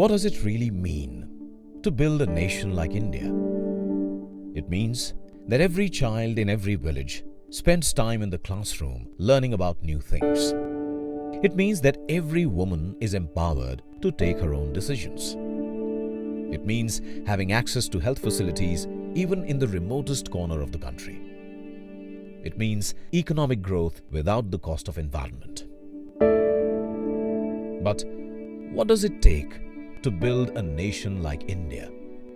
What does it really mean to build a nation like India? It means that every child in every village spends time in the classroom learning about new things. It means that every woman is empowered to take her own decisions. It means having access to health facilities even in the remotest corner of the country. It means economic growth without the cost of environment. But what does it take to build a nation like India?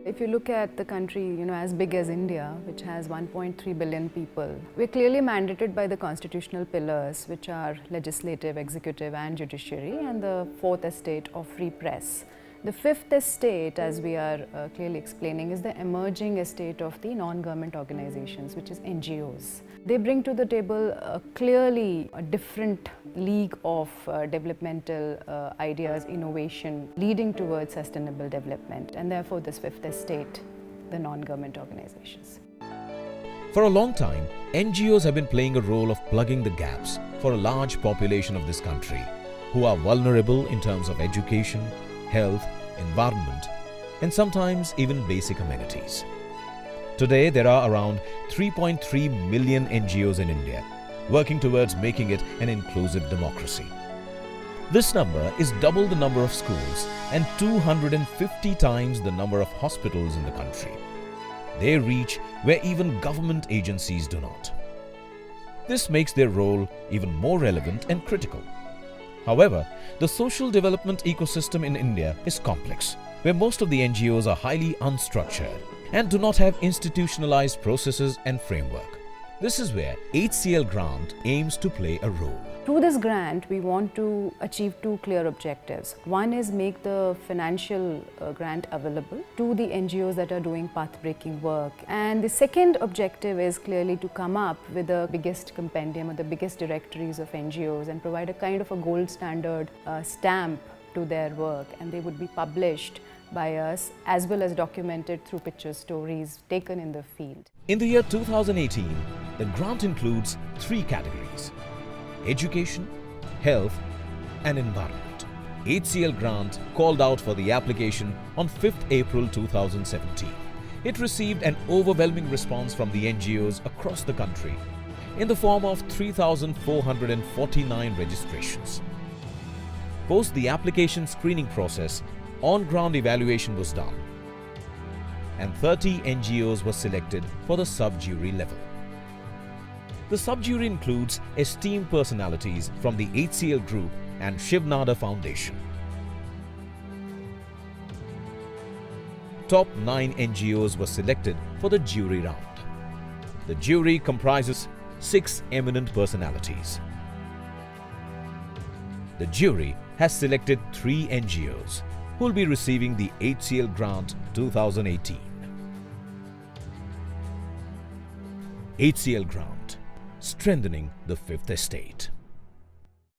If you look at the country, as big as India, which has 1.3 billion people, we're clearly mandated by the constitutional pillars, which are legislative, executive and judiciary, and the fourth estate of free press. The fifth estate, as we are clearly explaining, is the emerging estate of the non-government organizations, which is NGOs. They bring to the table clearly a different league of developmental ideas, innovation, leading towards sustainable development, and therefore this fifth estate, the non-government organizations. For a long time, NGOs have been playing a role of plugging the gaps for a large population of this country who are vulnerable in terms of education, health, environment, and sometimes even basic amenities. Today, there are around 3.3 million NGOs in India, working towards making it an inclusive democracy. This number is double the number of schools and 250 times the number of hospitals in the country. They reach where even government agencies do not. This makes their role even more relevant and critical. However, the social development ecosystem in India is complex, where most of the NGOs are highly unstructured and do not have institutionalized processes and framework. This is where HCL grant aims to play a role. Through this grant, we want to achieve two clear objectives. One is make the financial grant available to the NGOs that are doing path-breaking work. And the second objective is clearly to come up with the biggest compendium or the biggest directories of NGOs and provide a kind of a gold standard stamp to their work, and they would be published by us as well as documented through picture stories taken in the field. In the year 2018, the grant includes three categories: education, health and environment. HCL grant called out for the application on 5th April 2017. It received an overwhelming response from the NGOs across the country in the form of 3,449 registrations. Post the application screening process, on-ground evaluation was done and 30 NGOs were selected for the sub-jury level. The sub-jury includes esteemed personalities from the HCL Group and Shiv Nada Foundation. Top 9 NGOs were selected for the jury round. The jury comprises 6 eminent personalities. The jury has selected 3 NGOs who will be receiving the HCL Grant 2018. HCL Grant, strengthening the fifth estate.